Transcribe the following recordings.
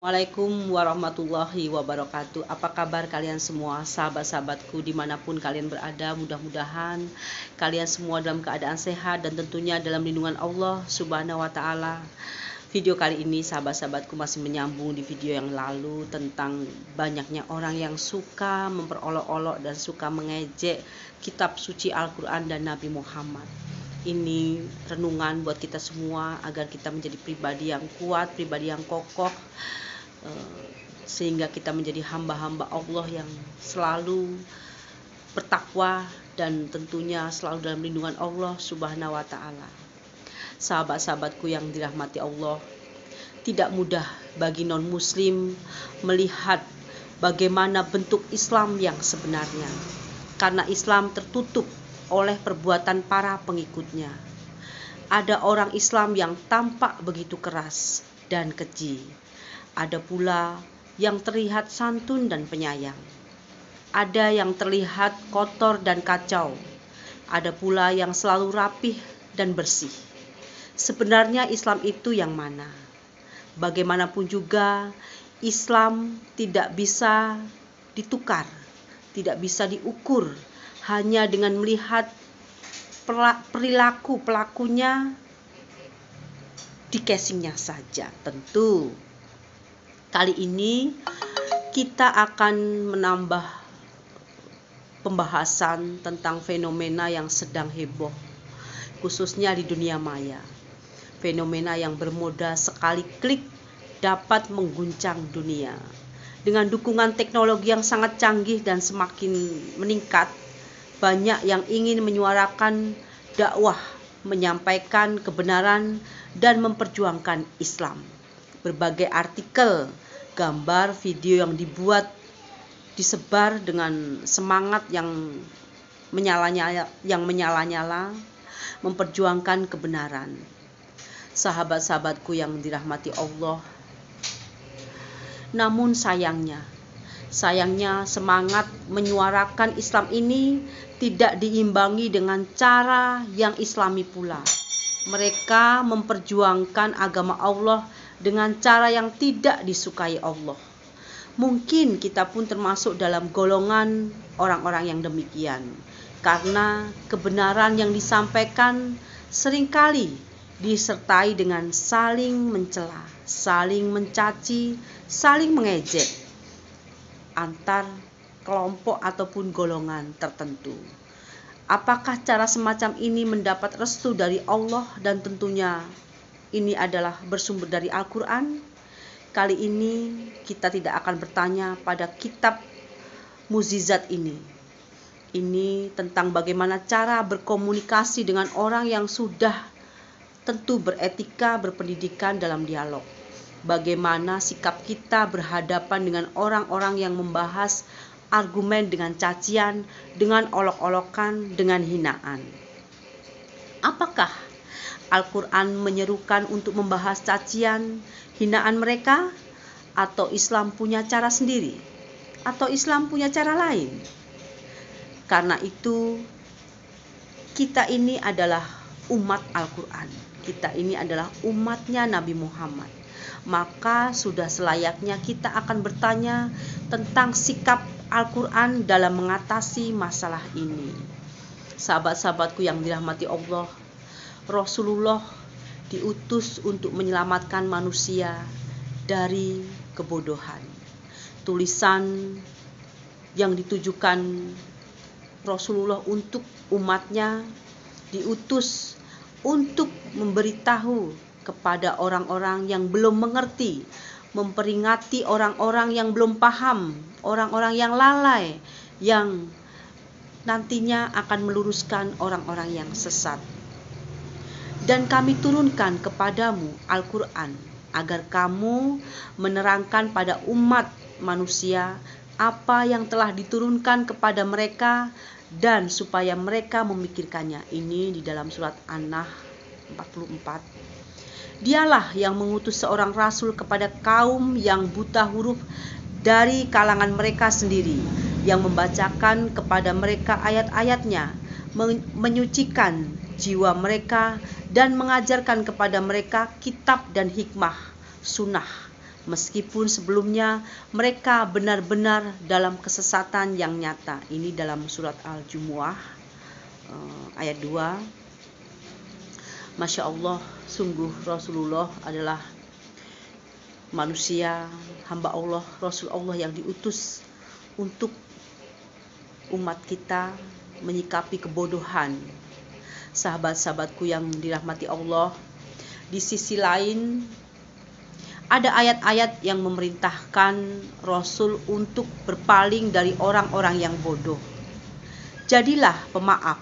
Assalamualaikum warahmatullahi wabarakatuh. Apa kabar kalian semua, sahabat-sahabatku dimanapun kalian berada? Mudah-mudahan kalian semua dalam keadaan sehat dan tentunya dalam lindungan Allah Subhanahu wa Ta'ala. Video kali ini sahabat-sahabatku masih menyambung di video yang lalu tentang banyaknya orang yang suka memperolok-olok dan suka mengejek kitab suci Al-Quran dan Nabi Muhammad. Ini renungan buat kita semua agar kita menjadi pribadi yang kuat, pribadi yang kokoh, sehingga kita menjadi hamba-hamba Allah yang selalu bertakwa dan tentunya selalu dalam lindungan Allah Subhanahu wa Ta'ala. Sahabat-sahabatku yang dirahmati Allah, tidak mudah bagi non-muslim melihat bagaimana bentuk Islam yang sebenarnya, karena Islam tertutup oleh perbuatan para pengikutnya. Ada orang Islam yang tampak begitu keras dan keji. Ada pula yang terlihat santun dan penyayang. Ada yang terlihat kotor dan kacau. Ada pula yang selalu rapih dan bersih. Sebenarnya Islam itu yang mana? Bagaimanapun juga, Islam tidak bisa ditukar, tidak bisa diukur hanya dengan melihat perilaku pelakunya di casingnya saja. Tentu kali ini kita akan menambah pembahasan tentang fenomena yang sedang heboh, khususnya di dunia maya. Fenomena yang bermoda sekali klik dapat mengguncang dunia. Dengan dukungan teknologi yang sangat canggih dan semakin meningkat, banyak yang ingin menyuarakan dakwah, menyampaikan kebenaran dan memperjuangkan Islam. Berbagai artikel, gambar, video yang dibuat, disebar dengan semangat yang menyala-nyala, memperjuangkan kebenaran. Sahabat-sahabatku yang dirahmati Allah, namun sayangnya semangat menyuarakan Islam ini tidak diimbangi dengan cara yang Islami pula. Mereka memperjuangkan agama Allah dengan cara yang tidak disukai Allah. Mungkin kita pun termasuk dalam golongan orang-orang yang demikian, karena kebenaran yang disampaikan seringkali disertai dengan saling mencela, saling mencaci, saling mengejek antar kelompok ataupun golongan tertentu. Apakah cara semacam ini mendapat restu dari Allah dan tentunya ini adalah bersumber dari Al-Quran? Kali ini kita tidak akan bertanya pada kitab mukjizat ini. Ini tentang bagaimana cara berkomunikasi dengan orang yang sudah tentu beretika, berpendidikan dalam dialog. Bagaimana sikap kita berhadapan dengan orang-orang yang membahas argumen dengan cacian, dengan olok-olokan, dengan hinaan. Apakah Al-Quran menyerukan untuk membahas cacian, hinaan mereka? Atau Islam punya cara sendiri? Atau Islam punya cara lain? Karena itu, kita ini adalah umat Al-Quran. Kita ini adalah umatnya Nabi Muhammad. Maka sudah selayaknya kita akan bertanya tentang sikap Al-Quran dalam mengatasi masalah ini. Sahabat-sahabatku yang dirahmati Allah, Rasulullah diutus untuk menyelamatkan manusia dari kebodohan. Tulisan yang ditujukan Rasulullah untuk umatnya diutus untuk memberitahu kepada orang-orang yang belum mengerti, memperingati orang-orang yang belum paham, orang-orang yang lalai, yang nantinya akan meluruskan orang-orang yang sesat. Dan kami turunkan kepadamu Al-Quran agar kamu menerangkan pada umat manusia apa yang telah diturunkan kepada mereka dan supaya mereka memikirkannya. Ini di dalam surat An-Nahl 44. Dialah yang mengutus seorang rasul kepada kaum yang buta huruf dari kalangan mereka sendiri, yang membacakan kepada mereka ayat-ayatnya, menyucikan jiwa mereka dan mengajarkan kepada mereka kitab dan hikmah, sunnah, meskipun sebelumnya mereka benar-benar dalam kesesatan yang nyata. Ini dalam surat Al-Jumu'ah ayat 2. Masya Allah, sungguh Rasulullah adalah manusia, hamba Allah, Rasul Allah yang diutus untuk umat kita menyikapi kebodohan. Sahabat-sahabatku yang dirahmati Allah, di sisi lain ada ayat-ayat yang memerintahkan Rasul untuk berpaling dari orang-orang yang bodoh. Jadilah pemaaf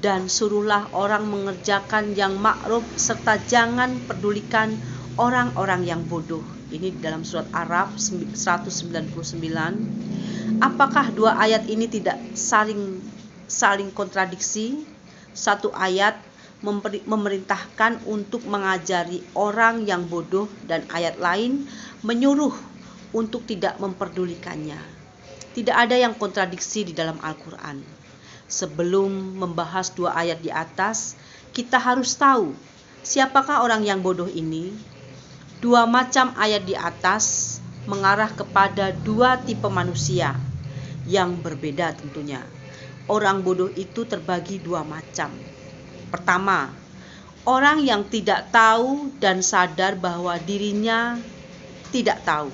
dan suruhlah orang mengerjakan yang ma'ruf serta jangan pedulikan orang-orang yang bodoh. Ini dalam surat Araf 199. Apakah dua ayat ini tidak saling kontradiksi? Satu ayat memerintahkan untuk mengajari orang yang bodoh dan ayat lain menyuruh untuk tidak memperdulikannya. Tidak ada yang kontradiksi di dalam Al-Quran. Sebelum membahas dua ayat di atas, kita harus tahu siapakah orang yang bodoh ini. Dua macam ayat di atas mengarah kepada dua tipe manusia yang berbeda tentunya. Orang bodoh itu terbagi dua macam. Pertama, orang yang tidak tahu dan sadar bahwa dirinya tidak tahu.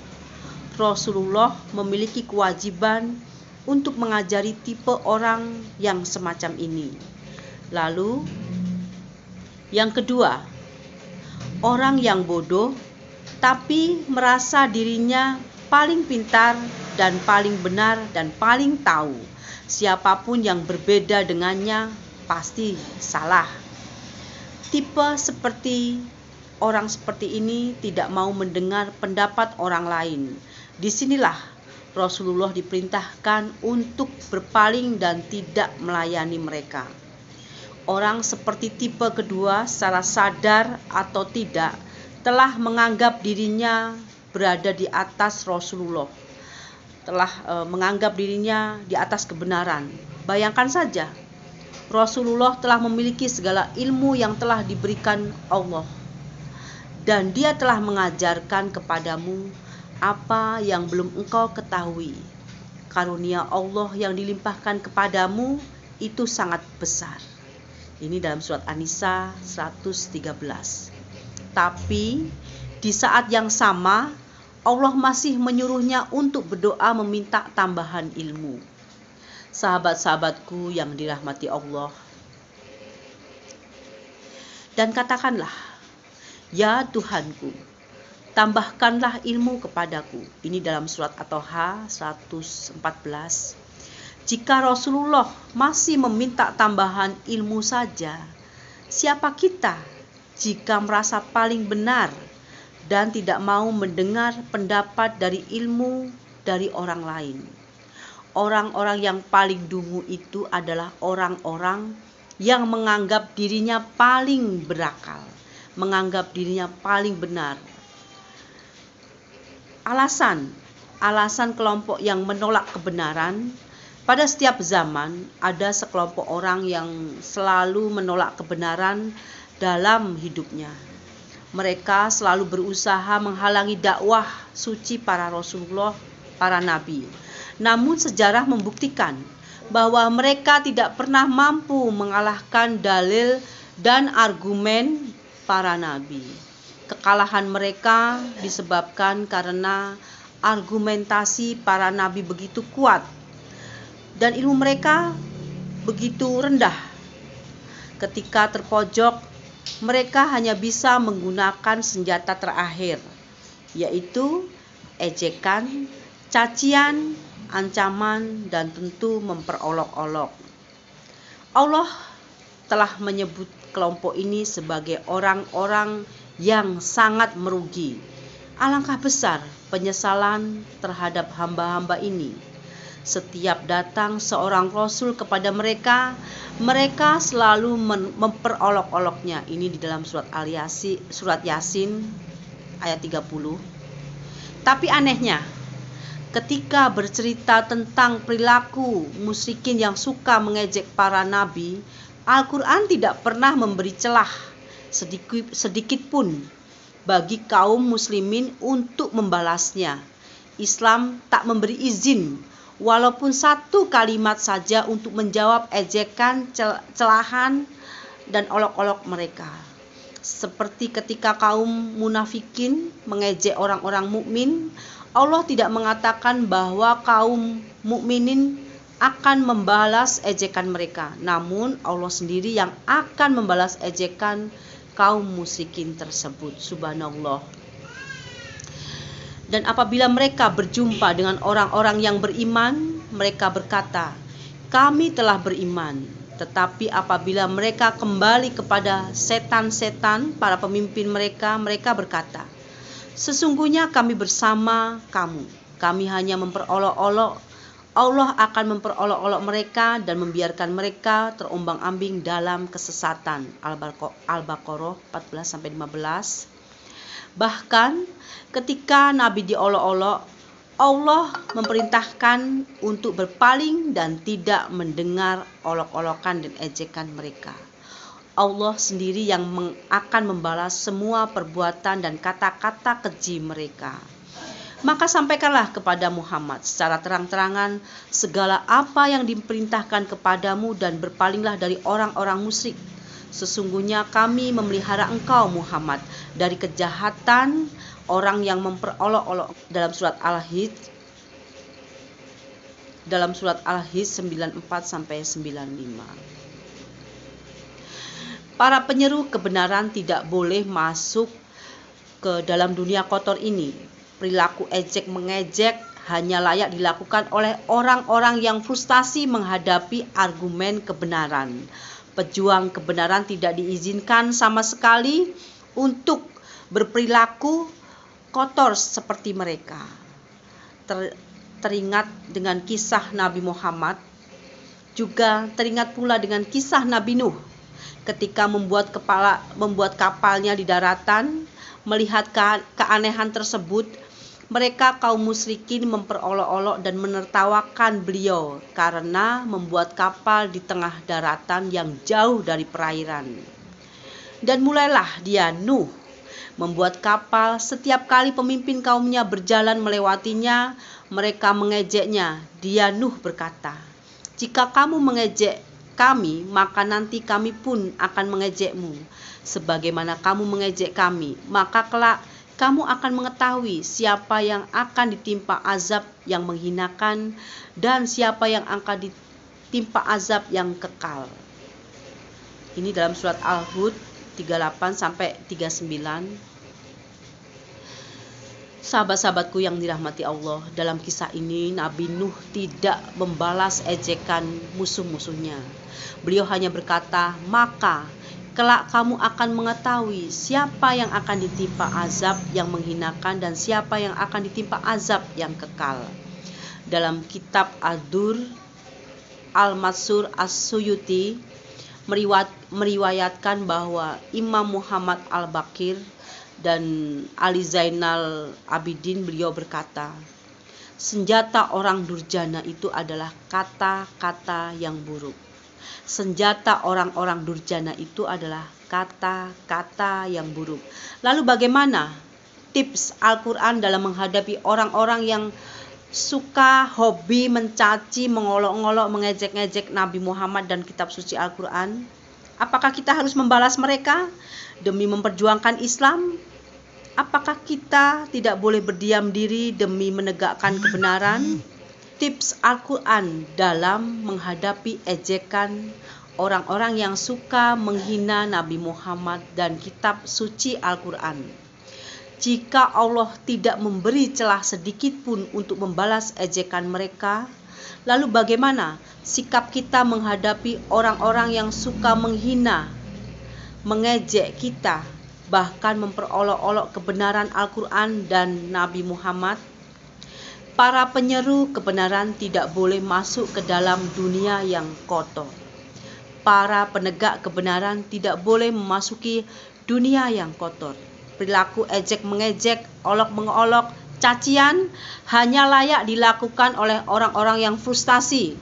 Rasulullah memiliki kewajiban untuk mengajari tipe orang yang semacam ini. Lalu, yang kedua, orang yang bodoh tapi merasa dirinya paling pintar dan paling benar dan paling tahu. Siapapun yang berbeda dengannya pasti salah. Tipe orang seperti ini tidak mau mendengar pendapat orang lain. Disinilah Rasulullah diperintahkan untuk berpaling dan tidak melayani mereka. Orang seperti tipe kedua secara sadar atau tidak telah menganggap dirinya berada di atas Rasulullah, telah menganggap dirinya di atas kebenaran. Bayangkan saja, Rasulullah telah memiliki segala ilmu yang telah diberikan Allah, dan dia telah mengajarkan kepadamu apa yang belum engkau ketahui. Karunia Allah yang dilimpahkan kepadamu itu sangat besar. Ini dalam surat An-Nisa 113. Tapi di saat yang sama Allah masih menyuruhnya untuk berdoa meminta tambahan ilmu. Sahabat-sahabatku yang dirahmati Allah, dan katakanlah, ya Tuhanku, tambahkanlah ilmu kepadaku. Ini dalam surat At-Toha 114. Jika Rasulullah masih meminta tambahan ilmu saja, siapa kita jika merasa paling benar dan tidak mau mendengar pendapat dari ilmu dari orang lain? Orang-orang yang paling dungu itu adalah orang-orang yang menganggap dirinya paling berakal, menganggap dirinya paling benar. Alasan kelompok yang menolak kebenaran. Pada setiap zaman ada sekelompok orang yang selalu menolak kebenaran dalam hidupnya. Mereka selalu berusaha menghalangi dakwah suci para Rasulullah, para nabi. Namun sejarah membuktikan bahwa mereka tidak pernah mampu mengalahkan dalil dan argumen para nabi. Kekalahan mereka disebabkan karena argumentasi para nabi begitu kuat dan ilmu mereka begitu rendah. Ketika terpojok, mereka hanya bisa menggunakan senjata terakhir, yaitu ejekan, cacian, ancaman, dan tentu memperolok-olok. Allah telah menyebut kelompok ini sebagai orang-orang yang sangat merugi. Alangkah besar penyesalan terhadap hamba-hamba ini. Setiap datang seorang rasul kepada mereka, mereka selalu memperolok-oloknya. Ini di dalam surat Yasin ayat 30. Tapi anehnya, ketika bercerita tentang perilaku musyrikin yang suka mengejek para nabi, Al-Quran tidak pernah memberi celah sedikit pun bagi kaum muslimin untuk membalasnya. Islam tak memberi izin walaupun satu kalimat saja untuk menjawab ejekan, celahan, dan olok-olok mereka. Seperti ketika kaum munafikin mengejek orang-orang mukmin, Allah tidak mengatakan bahwa kaum mukminin akan membalas ejekan mereka, namun Allah sendiri yang akan membalas ejekan kaum musyrikin tersebut. Subhanallah. Dan apabila mereka berjumpa dengan orang-orang yang beriman, mereka berkata, "Kami telah beriman." Tetapi apabila mereka kembali kepada setan-setan, para pemimpin mereka, mereka berkata, "Sesungguhnya kami bersama kamu. Kami hanya memperolok-olok. Allah akan memperolok-olok mereka dan membiarkan mereka terombang-ambing dalam kesesatan." Al-Baqarah 14-15. Bahkan ketika Nabi diolok-olok, Allah memerintahkan untuk berpaling dan tidak mendengar olok-olokan dan ejekan mereka. Allah sendiri yang akan membalas semua perbuatan dan kata-kata keji mereka. Maka sampaikanlah kepada Muhammad secara terang-terangan segala apa yang diperintahkan kepadamu dan berpalinglah dari orang-orang musyrik. Sesungguhnya kami memelihara engkau Muhammad dari kejahatan orang yang memperolok-olok. Dalam surat Al-Hijr 94-95. Para penyeru kebenaran tidak boleh masuk ke dalam dunia kotor ini. Perilaku ejek-mengejek hanya layak dilakukan oleh orang-orang yang frustasi menghadapi argumen kebenaran. Pejuang kebenaran tidak diizinkan sama sekali untuk berperilaku kotor seperti mereka. Teringat dengan kisah Nabi Muhammad, juga teringat pula dengan kisah Nabi Nuh ketika membuat kapalnya di daratan. Melihat keanehan tersebut, mereka kaum musyrikin memperolok-olok dan menertawakan beliau karena membuat kapal di tengah daratan yang jauh dari perairan. Dan mulailah dia Nuh membuat kapal. Setiap kali pemimpin kaumnya berjalan melewatinya, mereka mengejeknya. Dia Nuh berkata, "Jika kamu mengejek kami, maka nanti kami pun akan mengejekmu. Sebagaimana kamu mengejek kami, maka kelak kamu akan mengetahui siapa yang akan ditimpa azab yang menghinakan dan siapa yang akan ditimpa azab yang kekal." Ini dalam surat Al-Hud 38-39. Sahabat-sahabatku yang dirahmati Allah, dalam kisah ini Nabi Nuh tidak membalas ejekan musuh-musuhnya. Beliau hanya berkata, "Maka kelak kamu akan mengetahui siapa yang akan ditimpa azab yang menghinakan dan siapa yang akan ditimpa azab yang kekal." Dalam kitab Ad-Dur Al-Mansur As-Suyuti meriwayatkan bahwa Imam Muhammad Al-Baqir dan Ali Zainal Abidin, beliau berkata, "Senjata orang durjana itu adalah kata-kata yang buruk." Senjata orang-orang durjana itu adalah kata-kata yang buruk. Lalu bagaimana tips Al-Quran dalam menghadapi orang-orang yang suka hobi mencaci, mengolok-olok, mengejek-ngejek Nabi Muhammad dan kitab suci Al-Quran? Apakah kita harus membalas mereka demi memperjuangkan Islam? Apakah kita tidak boleh berdiam diri demi menegakkan kebenaran? Tips Al-Quran dalam menghadapi ejekan orang-orang yang suka menghina Nabi Muhammad dan kitab suci Al-Quran. Jika Allah tidak memberi celah sedikit pun untuk membalas ejekan mereka, lalu bagaimana sikap kita menghadapi orang-orang yang suka menghina, mengejek kita, bahkan memperolok-olok kebenaran Al-Quran dan Nabi Muhammad? Para penyeru kebenaran tidak boleh masuk ke dalam dunia yang kotor. Para penegak kebenaran tidak boleh memasuki dunia yang kotor. Perilaku ejek-mengejek, olok-mengolok, cacian hanya layak dilakukan oleh orang-orang yang frustasi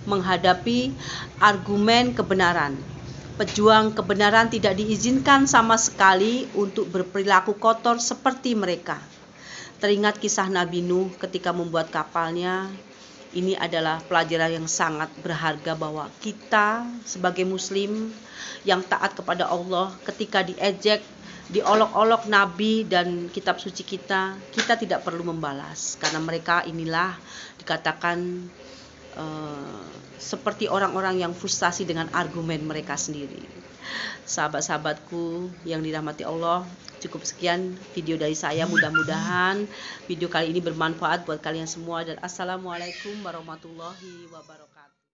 menghadapi argumen kebenaran. Pejuang kebenaran tidak diizinkan sama sekali untuk berperilaku kotor seperti mereka. Teringat kisah Nabi Nuh ketika membuat kapalnya. Ini adalah pelajaran yang sangat berharga bahwa kita sebagai muslim yang taat kepada Allah, ketika diejek, diolok-olok Nabi dan kitab suci kita tidak perlu membalas. Karena mereka inilah dikatakan seperti orang-orang yang frustasi dengan argumen mereka sendiri. Sahabat-sahabatku yang dirahmati Allah, cukup sekian video dari saya. Mudah-mudahan video kali ini bermanfaat buat kalian semua, dan assalamualaikum warahmatullahi wabarakatuh.